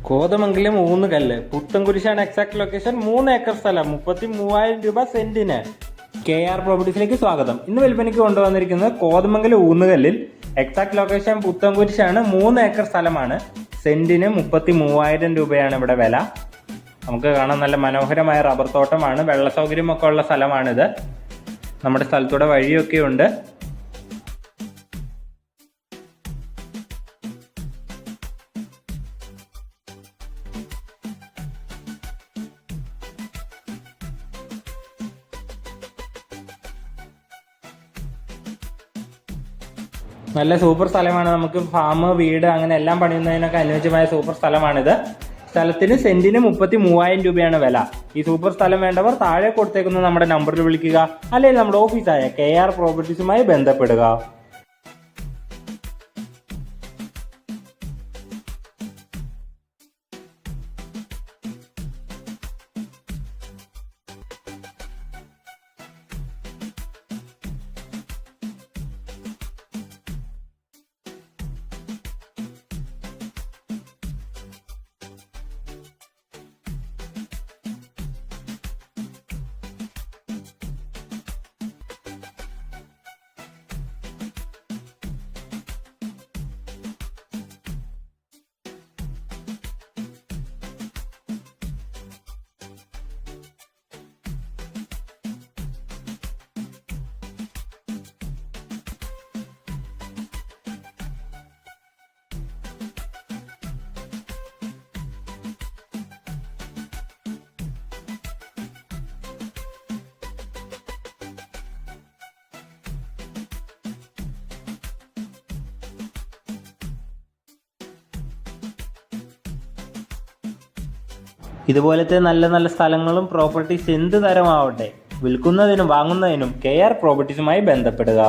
കോതമംഗലം ഊന്നുകല്ല് പുത്തൻകുരിശാണ് exact location. 3 acre സ്ഥലം, 33,000 രൂപ സെന്റിന്. KR പ്രോപ്പർട്ടീസിലേക്ക് സ്വാഗതം. ഇന്ന് വിൽപ്പനയ്ക്ക് കൊണ്ടുവന്നിരിക്കുന്നത് കോതമംഗലം ഊന്നുകല്ലിൽ എക്സാക്ട് ലൊക്കേഷൻ പുത്തൻകുരിശാണ്. 3 ഏക്കർ സ്ഥലമാണ്. സെന്റിന് 33,000 രൂപയാണ് ഇവിടെ വില. നമുക്ക് കാണാൻ നല്ല മനോഹരമായ റബ്ബർ തോട്ടമാണ്. വെള്ള സൗകര്യമൊക്കെ ഉള്ള സ്ഥലമാണിത്. നമ്മുടെ സ്ഥലത്തൂടെ വഴിയൊക്കെ ഉണ്ട്. നല്ല സൂപ്പർ സ്ഥലമാണ്. നമുക്ക് ഫാം, വീട് അങ്ങനെ എല്ലാം പണിയുന്നതിനൊക്കെ അനുയോജ്യമായ സൂപ്പർ സ്ഥലമാണിത്. സ്ഥലത്തിന് സെന്റിന് 33,000 രൂപയാണ് വില. ഈ സൂപ്പർ സ്ഥലം വേണ്ടവർ താഴെ കൊടുത്തേക്കുന്ന നമ്മുടെ നമ്പറിൽ വിളിക്കുക, അല്ലെങ്കിൽ നമ്മുടെ ഓഫീസായ KR പ്രോപ്പർട്ടീസുമായി ബന്ധപ്പെടുക. ഇതുപോലത്തെ നല്ല നല്ല സ്ഥലങ്ങളും പ്രോപ്പർട്ടീസ് എന്ത് തരമാവട്ടെ, വിൽക്കുന്നതിനും വാങ്ങുന്നതിനും KR പ്രോപ്പർട്ടീസുമായി ബന്ധപ്പെടുക.